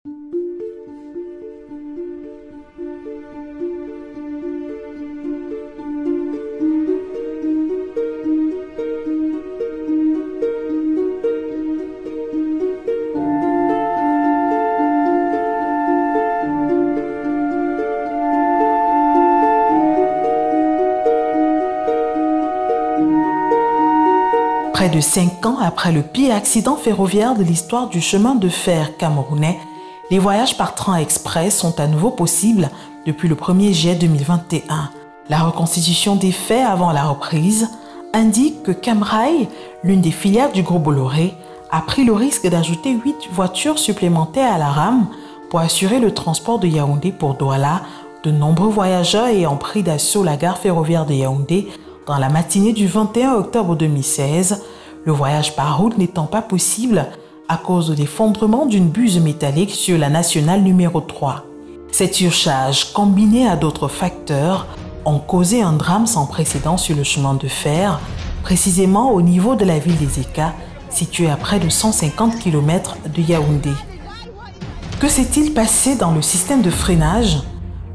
Près de 5 ans après le pire accident ferroviaire de l'histoire du chemin de fer camerounais, les voyages par train express sont à nouveau possibles depuis le 1er juillet 2021. La reconstitution des faits avant la reprise indique que Camrail, l'une des filiales du groupe Bolloré, a pris le risque d'ajouter 8 voitures supplémentaires à la rame pour assurer le transport de Yaoundé pour Douala, de nombreux voyageurs ayant pris d'assaut la gare ferroviaire de Yaoundé dans la matinée du 21 octobre 2016, le voyage par route n'étant pas possible à cause de l'effondrement d'une buse métallique sur la nationale numéro 3. Cette surcharge, combinée à d'autres facteurs, ont causé un drame sans précédent sur le chemin de fer, précisément au niveau de la ville des Eka, située à près de 150 km de Yaoundé. Que s'est-il passé dans le système de freinage?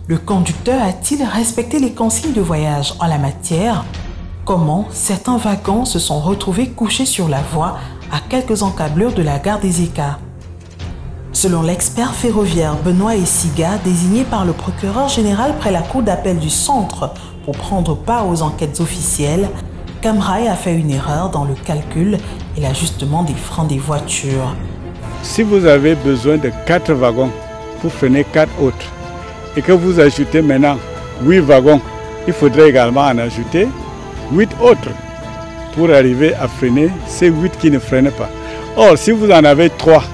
Le conducteur a-t-il respecté les consignes de voyage en la matière? Comment certains wagons se sont retrouvés couchés sur la voie à quelques encablures de la gare des Eka? Selon l'expert ferroviaire Benoît Essiga, désigné par le procureur général près la cour d'appel du centre pour prendre part aux enquêtes officielles, Camrail a fait une erreur dans le calcul et l'ajustement des freins des voitures. Si vous avez besoin de 4 wagons pour freiner 4 autres, et que vous ajoutez maintenant 8 wagons, il faudrait également en ajouter 8 autres pour arriver à freiner ces 8 qui ne freinent pas. Or, si vous en avez 3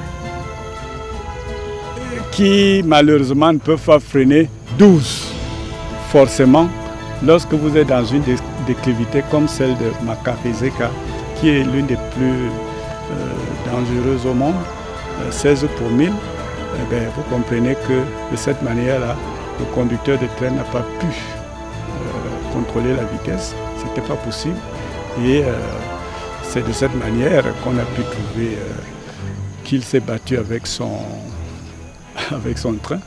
qui malheureusement ne peuvent pas freiner 12, forcément, lorsque vous êtes dans une déclivité comme celle de Makafizeka, qui est l'une des plus dangereuses au monde, 16 pour 1000, eh bien, vous comprenez que de cette manière-là, le conducteur de train n'a pas pu contrôler la vitesse. Ce n'était pas possible. Et c'est de cette manière qu'on a pu trouver qu'il s'est battu avec son train.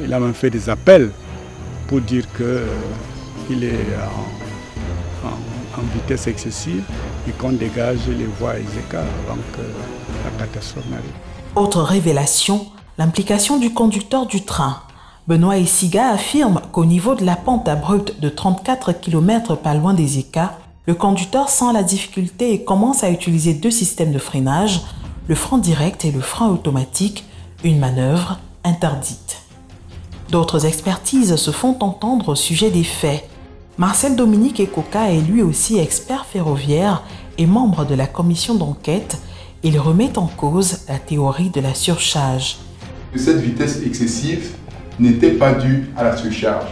Il a même fait des appels pour dire qu'il est en vitesse excessive et qu'on dégage les voies Ezeka avant que la catastrophe n'arrive. Autre révélation, l'implication du conducteur du train. Benoît Essiga affirme qu'au niveau de la pente abrupte de 34 km pas loin des Eka, le conducteur sent la difficulté et commence à utiliser 2 systèmes de freinage, le frein direct et le frein automatique, une manœuvre interdite. D'autres expertises se font entendre au sujet des faits. Marcel Dominique Ekoka est lui aussi expert ferroviaire et membre de la commission d'enquête. Il remet en cause la théorie de la surcharge. Cette vitesse excessive n'était pas due à la surcharge.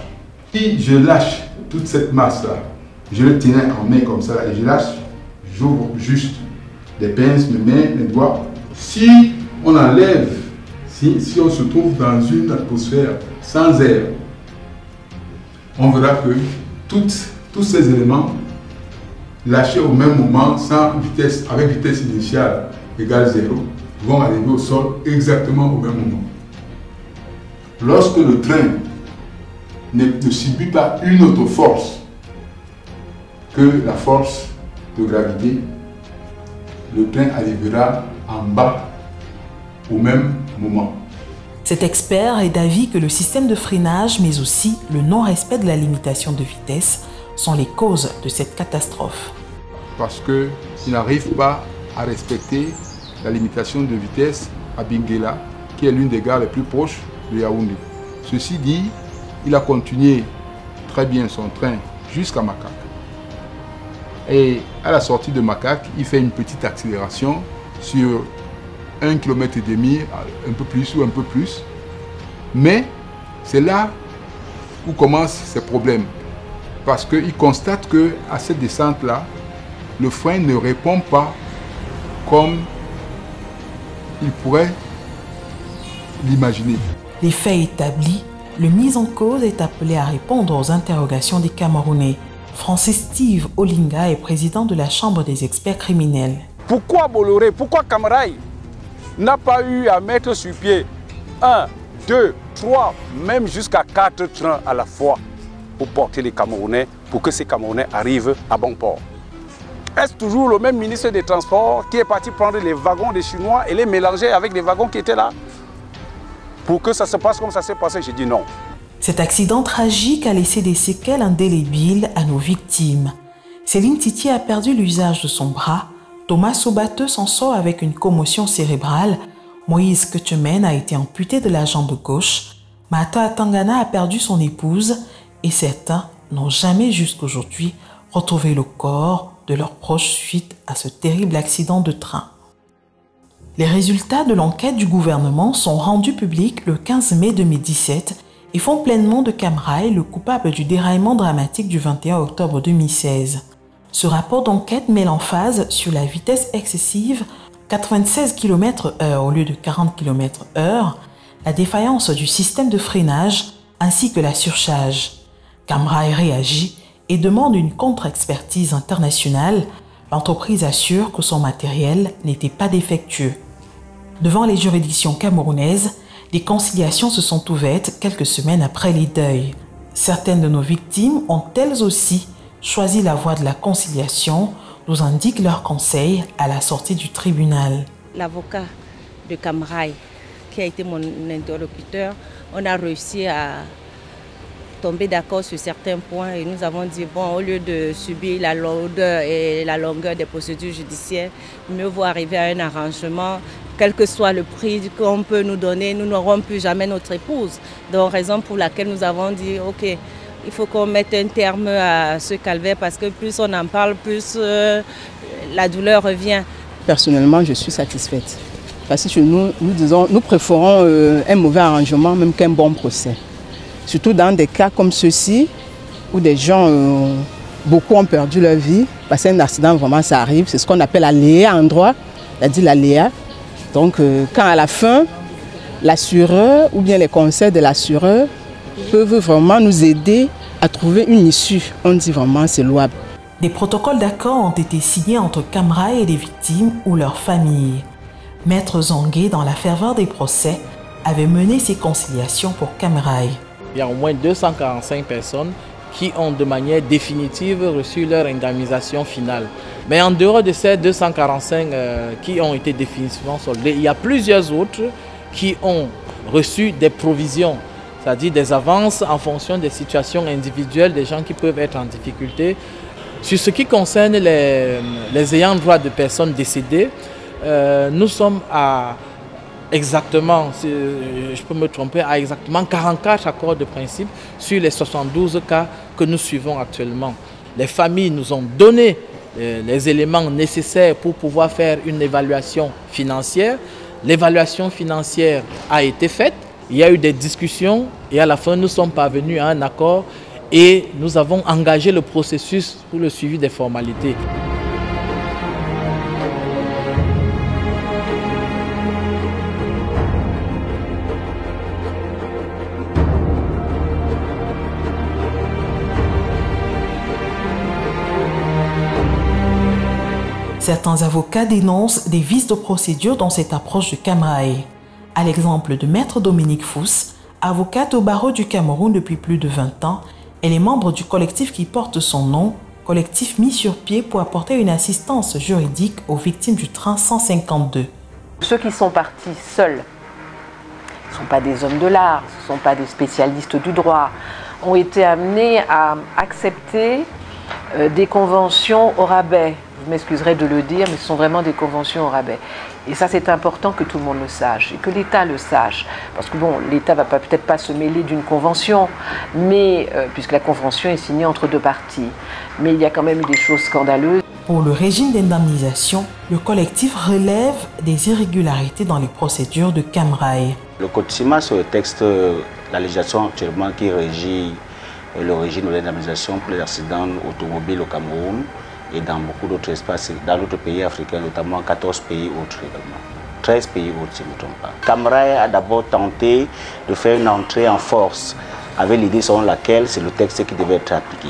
Si je lâche toute cette masse-là, je le tiens en main comme ça et je lâche, j'ouvre juste les pinces, mes mains, mes doigts. Si on enlève, si on se trouve dans une atmosphère sans air, on verra que tous ces éléments lâchés au même moment, sans vitesse, avec vitesse initiale égale 0, vont arriver au sol exactement au même moment. Lorsque le train ne subit pas une autre force que la force de gravité, le train arrivera en bas au même moment. Cet expert est d'avis que le système de freinage, mais aussi le non-respect de la limitation de vitesse, sont les causes de cette catastrophe. Parce qu'il n'arrive pas à respecter la limitation de vitesse à Bingela, qui est l'une des gares les plus proches de Yaoundé. Ceci dit, il a continué très bien son train jusqu'à Makak. Et à la sortie de Makak, il fait une petite accélération sur 1,5 km, un peu plus ou un peu plus. Mais c'est là où commencent ses problèmes. Parce qu'il constate qu'à cette descente-là, le frein ne répond pas comme il pourrait l'imaginer. Les faits établis, le mis en cause est appelé à répondre aux interrogations des Camerounais. Francis Steve Olinga est président de la Chambre des experts criminels. Pourquoi Bolloré, pourquoi Camrail n'a pas eu à mettre sur pied 1, 2, 3, même jusqu'à 4 trains à la fois pour porter les Camerounais, pour que ces Camerounais arrivent à bon port. Est-ce toujours le même ministre des Transports qui est parti prendre les wagons des Chinois et les mélanger avec les wagons qui étaient là? Pour que ça se passe comme ça s'est passé, j'ai dit non. Cet accident tragique a laissé des séquelles indélébiles à nos victimes. Céline Titi a perdu l'usage de son bras, Thomas Sobateux s'en sort avec une commotion cérébrale, Moïse Ketchemen a été amputé de la jambe gauche, Mata Tangana a perdu son épouse et certains n'ont jamais jusqu'aujourd'hui retrouvé le corps de leurs proches suite à ce terrible accident de train. Les résultats de l'enquête du gouvernement sont rendus publics le 15 mai 2017 et font pleinement de Cam Rai le coupable du déraillement dramatique du 21 octobre 2016. Ce rapport d'enquête met l'emphase sur la vitesse excessive, 96 km/h au lieu de 40 km/h, la défaillance du système de freinage ainsi que la surcharge. Cam Rai réagit et demande une contre-expertise internationale. L'entreprise assure que son matériel n'était pas défectueux. Devant les juridictions camerounaises, des conciliations se sont ouvertes quelques semaines après les deuils. Certaines de nos victimes ont elles aussi choisi la voie de la conciliation, nous indiquent leurs conseils à la sortie du tribunal. L'avocat de Cam Rai, qui a été mon interlocuteur, on a réussi à tomber d'accord sur certains points et nous avons dit, bon, au lieu de subir la lourdeur et la longueur des procédures judiciaires, mieux vaut arriver à un arrangement. Quel que soit le prix qu'on peut nous donner, nous n'aurons plus jamais notre épouse. Donc, raison pour laquelle nous avons dit, ok, il faut qu'on mette un terme à ce calvaire parce que plus on en parle, plus la douleur revient. Personnellement, je suis satisfaite. Parce que nous préférons un mauvais arrangement même qu'un bon procès. Surtout dans des cas comme ceux-ci, où des gens, beaucoup ont perdu leur vie, parce qu'un accident, vraiment, ça arrive. C'est ce qu'on appelle la léa en droit, c'est-à-dire la léa. Donc, quand à la fin, l'assureur ou bien les conseils de l'assureur peuvent vraiment nous aider à trouver une issue, on dit vraiment c'est louable. Des protocoles d'accord ont été signés entre Cam Rai et les victimes ou leurs familles. Maître Zongué, dans la ferveur des procès, avait mené ces conciliations pour Cam Rai. Il y a au moins 245 personnes qui ont de manière définitive reçu leur indemnisation finale. Mais en dehors de ces 245 qui ont été définitivement soldés, il y a plusieurs autres qui ont reçu des provisions, c'est-à-dire des avances en fonction des situations individuelles des gens qui peuvent être en difficulté. Sur ce qui concerne les ayants droit de personnes décédées, nous sommes à exactement, si je peux me tromper, à exactement 44 accords de principe sur les 72 cas que nous suivons actuellement. Les familles nous ont donné les éléments nécessaires pour pouvoir faire une évaluation financière. L'évaluation financière a été faite, il y a eu des discussions et à la fin nous sommes parvenus à un accord et nous avons engagé le processus pour le suivi des formalités. Certains avocats dénoncent des vices de procédure dans cette approche de Cam Rai. À l'exemple de Maître Dominique Fous, avocate au barreau du Cameroun depuis plus de 20 ans, elle est membre du collectif qui porte son nom, collectif mis sur pied pour apporter une assistance juridique aux victimes du train 152. Ceux qui sont partis seuls, ce ne sont pas des hommes de l'art, ce ne sont pas des spécialistes du droit, ont été amenés à accepter des conventions au rabais. Je m'excuserai de le dire, mais ce sont vraiment des conventions au rabais. Et ça, c'est important que tout le monde le sache, et que l'État le sache. Parce que bon, l'État ne va peut-être pas se mêler d'une convention, mais puisque la convention est signée entre deux parties. Mais il y a quand même eu des choses scandaleuses. Pour le régime d'indemnisation, le collectif relève des irrégularités dans les procédures de Cam Rai. Le code CIMA, c'est le texte, la législation actuellement qui régit le régime de l'indemnisation pour les accidents automobiles au Cameroun et dans beaucoup d'autres espaces, dans d'autres pays africains, notamment 14 pays autres également. 13 pays autres, si je ne me trompe pas. Cam Rai a d'abord tenté de faire une entrée en force avec l'idée selon laquelle c'est le texte qui devait être appliqué.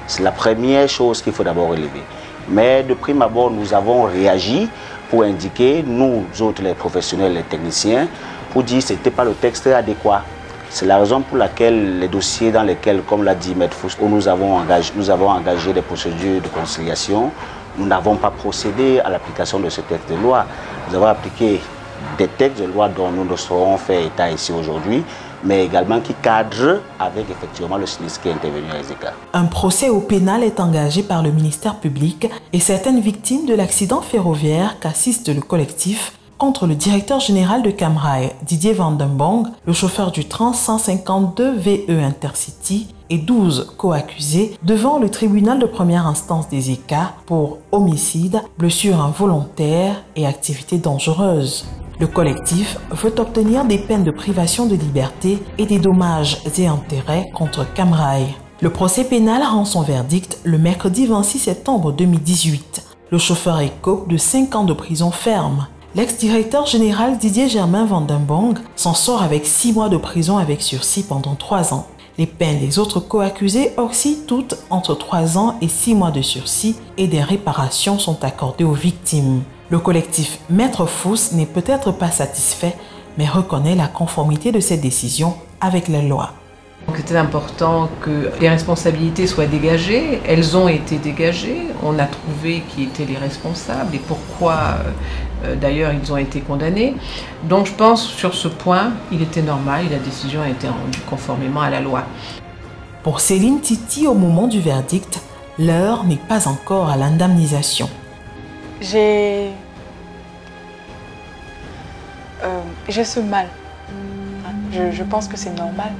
C'est la première chose qu'il faut d'abord relever. Mais de prime abord, nous avons réagi pour indiquer, nous autres les professionnels, les techniciens, pour dire que ce n'était pas le texte adéquat. C'est la raison pour laquelle les dossiers dans lesquels, comme l'a dit Maître Fous, où nous avons engagé des procédures de conciliation, nous n'avons pas procédé à l'application de ce texte de loi. Nous avons appliqué des textes de loi dont nous ne saurons faire état ici aujourd'hui, mais également qui cadrent avec effectivement le sinistre qui est intervenu à Ezeka. Un procès au pénal est engagé par le ministère public et certaines victimes de l'accident ferroviaire qu'assiste le collectif contre le directeur général de Camrail, Didier Vandenbong, le chauffeur du train 152 VE Intercity et 12 co-accusés devant le tribunal de première instance des ECA pour homicide, blessure involontaire et activité dangereuse. Le collectif veut obtenir des peines de privation de liberté et des dommages et intérêts contre Camrail. Le procès pénal rend son verdict le mercredi 26 septembre 2018. Le chauffeur écope de 5 ans de prison ferme. L'ex-directeur général Didier Germain Vandenbong s'en sort avec 6 mois de prison avec sursis pendant 3 ans. Les peines des autres co-accusés oscillent toutes entre 3 ans et 6 mois de sursis et des réparations sont accordées aux victimes. Le collectif Maître Fous n'est peut-être pas satisfait, mais reconnaît la conformité de cette décision avec la loi. C'était important que les responsabilités soient dégagées. Elles ont été dégagées. On a trouvé qui étaient les responsables et pourquoi d'ailleurs ils ont été condamnés. Donc je pense sur ce point, il était normal et la décision a été rendue conformément à la loi. Pour Céline Titi, au moment du verdict, l'heure n'est pas encore à l'indemnisation. J'ai ce mal. Je pense que c'est normal.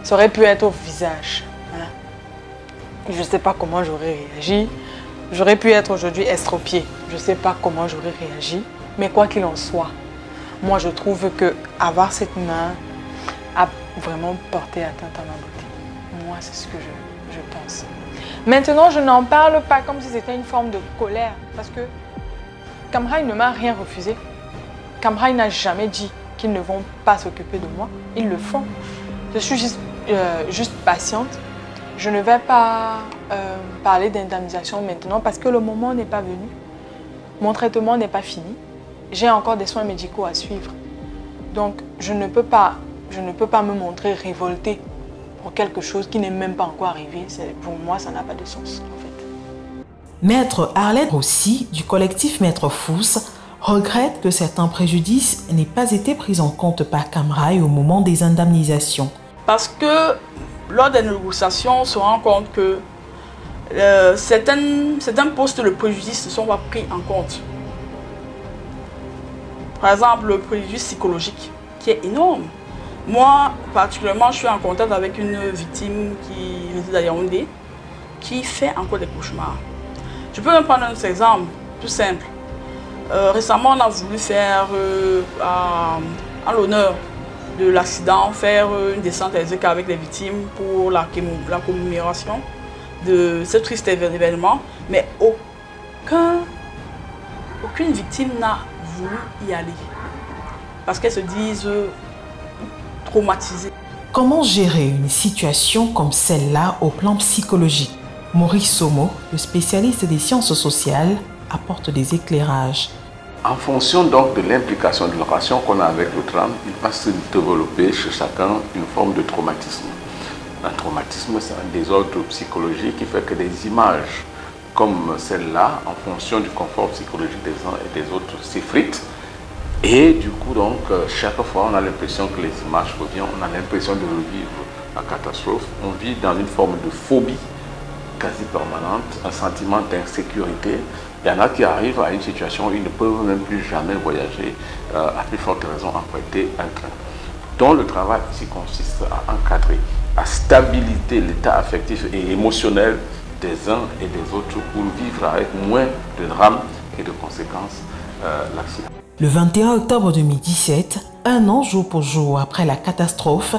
Ça aurait pu être au visage. Je ne sais pas comment j'aurais réagi. J'aurais pu être aujourd'hui estropiée. Je ne sais pas comment j'aurais réagi. Mais quoi qu'il en soit, moi je trouve que avoir cette main a vraiment porté atteinte à ma beauté. Moi, c'est ce que je pense. Maintenant, je n'en parle pas comme si c'était une forme de colère. Parce que Camrail ne m'a rien refusé. Camrail n'a jamais dit qu'ils ne vont pas s'occuper de moi. Ils le font. Je suis juste patiente. Je ne vais pas parler d'indemnisation maintenant parce que le moment n'est pas venu. Mon traitement n'est pas fini. J'ai encore des soins médicaux à suivre. Donc, je ne peux pas me montrer révoltée pour quelque chose qui n'est même pas encore arrivé. Pour moi, ça n'a pas de sens, en fait. Maître Arlette Rossi, du collectif Maître Fous, regrette que certains préjudices n'aient pas été pris en compte par Camrail au moment des indemnisations. Parce que lors des négociations, on se rend compte que certains postes de préjudice ne sont pas pris en compte. Par exemple, le préjudice psychologique, qui est énorme. Moi, particulièrement, je suis en contact avec une victime qui réside à Yaoundé, qui fait encore des cauchemars. Je peux même prendre un autre exemple, tout simple. Récemment, on a voulu faire, en l'honneur de l'accident, faire une descente à Ezeka avec les victimes pour la commémoration de ce triste événement, mais aucune victime n'a voulu y aller parce qu'elles se disent traumatisées. Comment gérer une situation comme celle-là au plan psychologique? Maurice Somo, le spécialiste des sciences sociales, apporte des éclairages. En fonction donc de l'implication de la relation qu'on a avec le drame, il va se développer chez chacun une forme de traumatisme. Un traumatisme, c'est un désordre psychologique qui fait que des images comme celle-là, en fonction du confort psychologique des uns et des autres, s'effritent. Et du coup, donc, chaque fois, on a l'impression que les images reviennent, on a l'impression de revivre la catastrophe. On vit dans une forme de phobie quasi permanente, un sentiment d'insécurité. Il y en a qui arrivent à une situation où ils ne peuvent même plus jamais voyager, à plus forte raison emprunter un train. Donc le travail ici consiste à encadrer, à stabiliser l'état affectif et émotionnel des uns et des autres pour vivre avec moins de drames et de conséquences l'accident. Le 21 octobre 2017, un an jour pour jour après la catastrophe,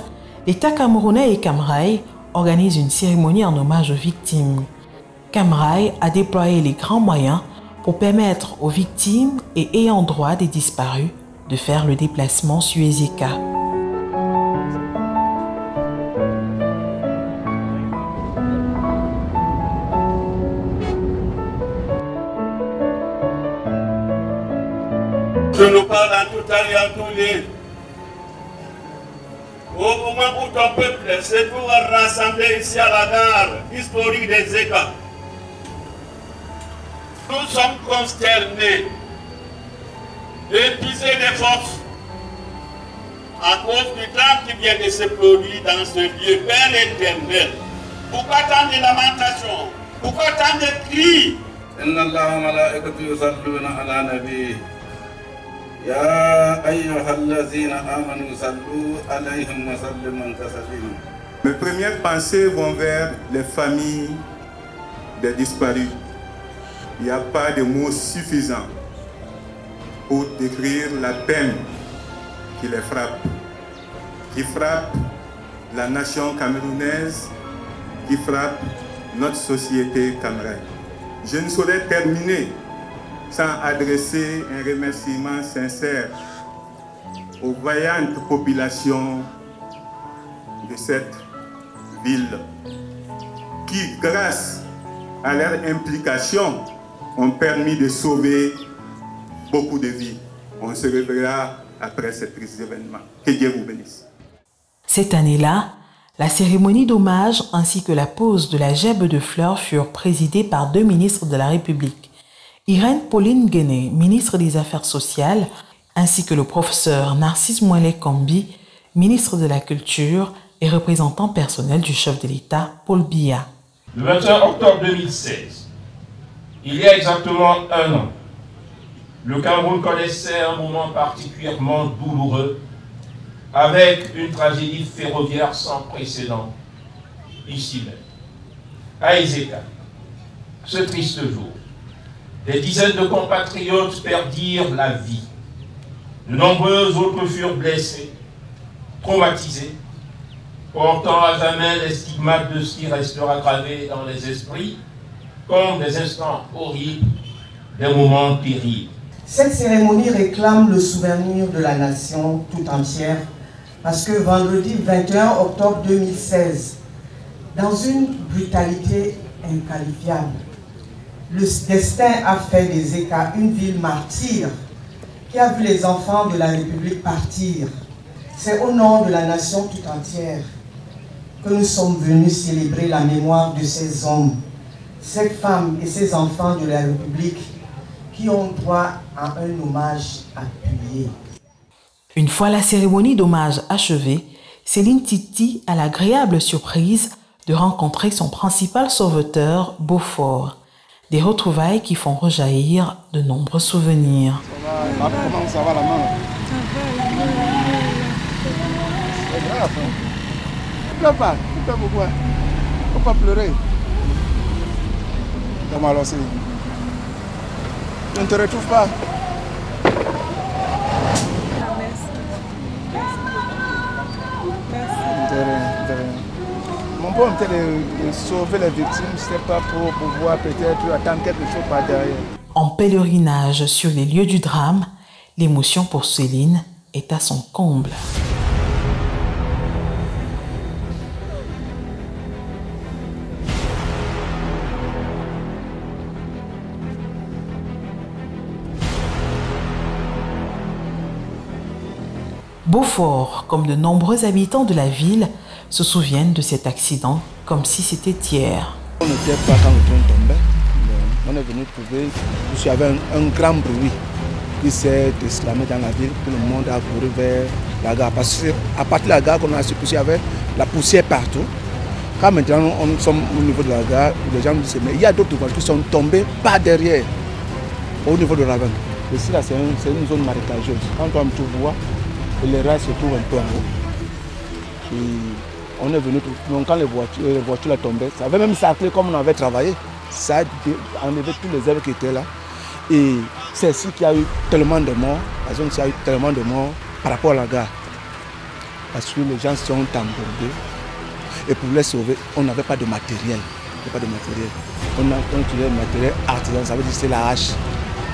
l'État camerounais et Camrail organisent une cérémonie en hommage aux victimes. Camrail a déployé les grands moyens pour permettre aux victimes et ayants droit des disparus de faire le déplacement sur Ezeka. Je nous parle en tout temps et en tout lieu. Au moment où ton peuple se trouve rassemblé ici à la gare historique des Zeka, nous sommes consternés, épuisés des forces à cause du drame qui vient de se produire dans ce lieu, Père éternel. Pourquoi tant de lamentations? Pourquoi tant de cris? Mes premières pensées vont vers les familles des disparus. Il n'y a pas de mots suffisants pour décrire la peine qui les frappe, qui frappe la nation camerounaise, qui frappe notre société camerounaise. Je ne saurais terminer sans adresser un remerciement sincère aux vaillantes populations de cette ville qui, grâce à leur implication, ont permis de sauver beaucoup de vies. On se reverra après ces tristes événements. Que Dieu vous bénisse. Cette année-là, la cérémonie d'hommage ainsi que la pose de la gemme de fleurs furent présidées par 2 ministres de la République. Irène Pauline Guéné, ministre des Affaires sociales, ainsi que le professeur Narcisse Mouelé Kambi, ministre de la Culture et représentant personnel du chef de l'État, Paul Biya. Le 21 octobre 2016, il y a exactement 1 an, le Cameroun connaissait un moment particulièrement douloureux avec une tragédie ferroviaire sans précédent, ici même. À Ezeka, ce triste jour, des dizaines de compatriotes perdirent la vie. De nombreux autres furent blessés, traumatisés, portant à jamais les stigmates de ce qui restera gravé dans les esprits comme des instants horribles, des moments terribles. Cette cérémonie réclame le souvenir de la nation tout entière parce que vendredi 21 octobre 2016, dans une brutalité inqualifiable, le destin a fait des Zeka une ville martyre qui a vu les enfants de la République partir. C'est au nom de la nation tout entière que nous sommes venus célébrer la mémoire de ces hommes, ces femmes et ces enfants de la République qui ont droit à un hommage appuyé. Une fois la cérémonie d'hommage achevée, Céline Titi a l'agréable surprise de rencontrer son principal sauveteur, Beaufort. Des retrouvailles qui font rejaillir de nombreux souvenirs. Comment ça va la main? C'est grave. Ne pleure pas. Ne pleure pourquoi? Il ne faut pas pleurer. Comment alors c'est? Je ne te retrouve pas. Mon bon, de sauver les victimes, ce n'est pas pour pouvoir peut-être attendre quelque chose par derrière. En pèlerinage sur les lieux du drame, l'émotion pour Céline est à son comble. Beaufort, comme de nombreux habitants de la ville, se souviennent de cet accident comme si c'était hier. On n'était pas quand le train tombait. On est venu trouver, il y avait un grand bruit qui s'est exclamé dans la ville. Tout le monde a couru vers la gare. Parce qu'à partir de la gare, on a su qu'il y avait la poussière partout. Quand maintenant on sommes au niveau de la gare, les gens disent mais il y a d'autres voitures qui sont tombées par derrière, au niveau de Raven. Ici, là, c'est une zone marécageuse. Quand on tout voit, les rails se trouvent un peu en haut. Et on est venu, donc quand les voitures tombaient, ça avait même sacré comme on avait travaillé. Ça a enlevé tous les herbes qui étaient là. Et c'est ici qu'il y a eu tellement de morts, la zone il y a eu tellement de morts par rapport à la gare. Parce que les gens sont embourbés. Et pour les sauver, on n'avait pas de matériel. On a utilisé le matériel artisanal, ça veut dire que c'est la hache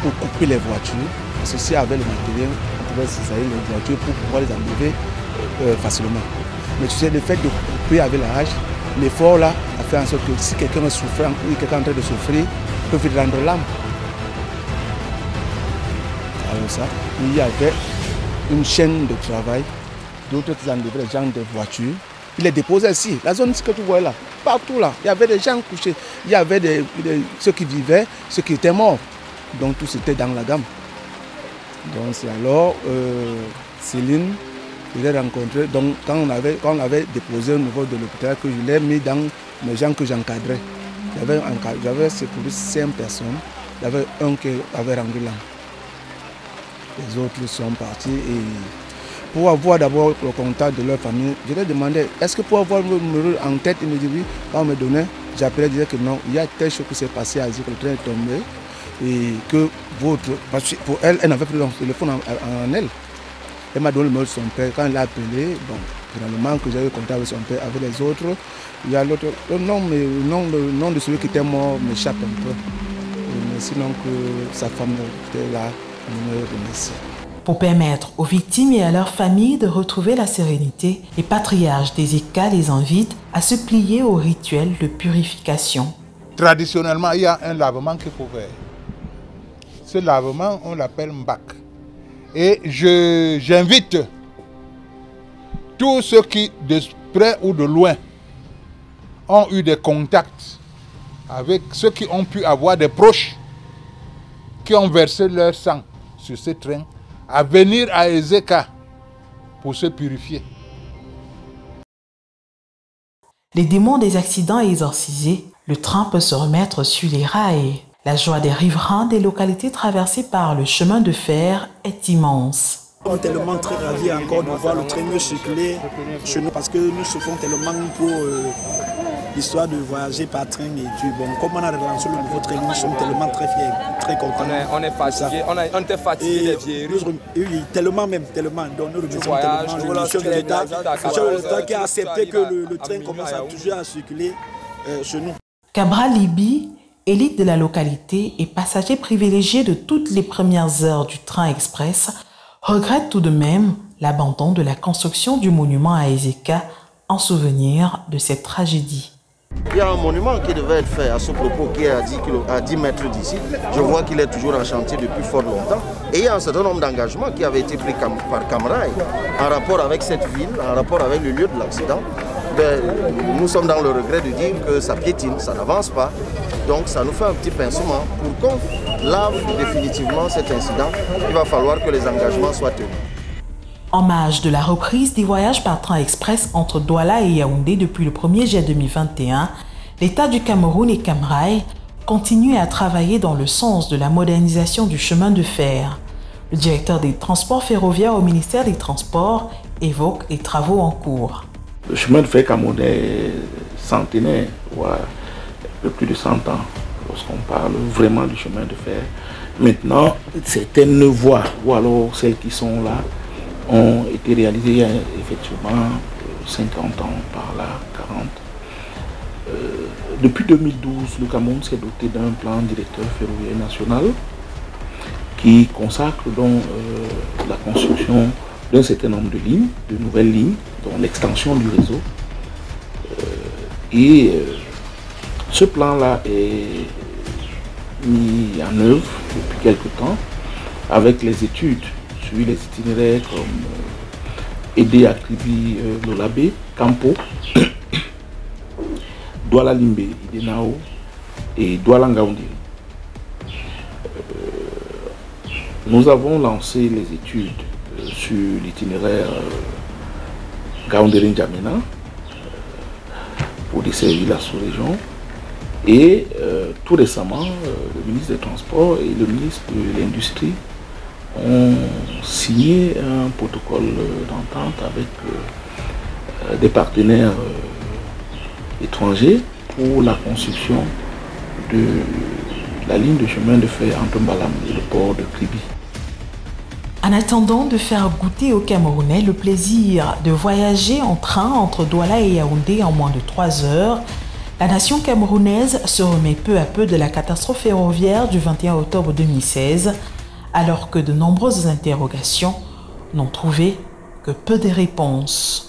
pour couper les voitures. Parce que si avec le matériel, on pouvait cisailler les voitures pour pouvoir les enlever facilement. Mais tu sais, le fait de couper avec la hache, l'effort là a fait en sorte que si quelqu'un est souffrant ou quelqu'un est en train de souffrir, il peut vite rendre l'âme. Alors ça, il y avait une chaîne de travail d'autres endroits, les gens de voitures. Il les déposait ici. La zone que tu vois là, partout là, il y avait des gens couchés. Il y avait ceux qui vivaient, ceux qui étaient morts. Donc tout c'était dans la gamme. Donc c'est alors Céline, je l'ai rencontré. Donc quand on avait déposé au niveau de l'hôpital, que je l'ai mis dans les gens que j'encadrais. J'avais secouru 5 personnes. Il y avait un qui avait rendu l'âme. Les autres sont partis et pour avoir d'abord le contact de leur famille, je leur demandais est-ce que pour avoir le numéro en tête, il me dit oui, quand on me donnait, j'appelais, disais que non, il y a telle chose qui s'est passé à dire que le train est tombé et que votre. Parce que pour elle, elle n'avait plus de téléphone en elle. Elle m'a donné le numéro de son père. Quand elle l'a appelé, bon, finalement que j'avais contact avec son père, avec les autres, il y a l'autre. Le nom de celui qui était mort m'échappe un peu. Mais sinon que sa femme était là, on me remercie. Pour permettre aux victimes et à leurs familles de retrouver la sérénité, les patriarches des ECA les invitent à se plier au rituel de purification. Traditionnellement, il y a un lavement qu'il faut faire. Ce lavement, on l'appelle mbak. Et j'invite tous ceux qui, de près ou de loin, ont eu des contacts avec ceux qui ont pu avoir des proches qui ont versé leur sang sur ce train, à venir à Ezeka pour se purifier. Les démons des accidents exorcisés, le train peut se remettre sur les rails. La joie des riverains des localités traversées par le chemin de fer est immense. On est tellement très ravis encore de voir le train circuler chez nous parce que nous souffrons tellement pour l'histoire de voyager par train et tout. Bon, comme on a relancé le nouveau train, nous sommes tellement très fiers, très contents. On est fatigués, on était fatigués des vieilles. Oui, tellement. Donc nous remercions tellement le chef de l'État qui a accepté que le train commence toujours à circuler chez nous. Cabral Libi, élite de la localité et passager privilégié de toutes les premières heures du train express, regrette tout de même l'abandon de la construction du monument à Ezeka en souvenir de cette tragédie. Il y a un monument qui devait être fait à ce propos qui est à 10 mètres d'ici. Je vois qu'il est toujours en chantier depuis fort longtemps. Et il y a un certain nombre d'engagements qui avaient été pris par Camrail en rapport avec cette ville, en rapport avec le lieu de l'accident. Nous sommes dans le regret de dire que ça piétine, ça n'avance pas. Donc ça nous fait un petit pincement. Pour qu'on lave définitivement cet incident, il va falloir que les engagements soient tenus. En marge de la reprise des voyages par train express entre Douala et Yaoundé depuis le 1er juillet 2021, l'État du Cameroun et Camrail continuent à travailler dans le sens de la modernisation du chemin de fer. Le directeur des transports ferroviaires au ministère des Transports évoque les travaux en cours. Le chemin de fer camerounais est centenaire, voire un peu plus de 100 ans, lorsqu'on parle vraiment du chemin de fer. Maintenant, certaines voies, ou alors celles qui sont là, ont été réalisées il y a effectivement 50 ans par là, 40. Depuis 2012, le Cameroun s'est doté d'un plan directeur ferroviaire national qui consacre donc la construction d'un certain nombre de lignes, de nouvelles lignes, dont l'extension du réseau. Ce plan-là est mis en œuvre depuis quelque temps avec les études sur les itinéraires comme Aidé à Kribi Lolabé, Campo, Douala Limbe, Idenao et Douala Ngaoundiri. Nous avons lancé les études sur l'itinéraire Ngaoundiri N'Djamena pour desservir la sous-région. Et tout récemment, le ministre des Transports et le ministre de l'Industrie ont signé un protocole d'entente avec des partenaires étrangers pour la construction de la ligne de chemin de fer entre Mbalam et le port de Kribi. En attendant de faire goûter aux Camerounais le plaisir de voyager en train entre Douala et Yaoundé en moins de 3 heures, la nation camerounaise se remet peu à peu de la catastrophe ferroviaire du 21 octobre 2016, alors que de nombreuses interrogations n'ont trouvé que peu de réponses.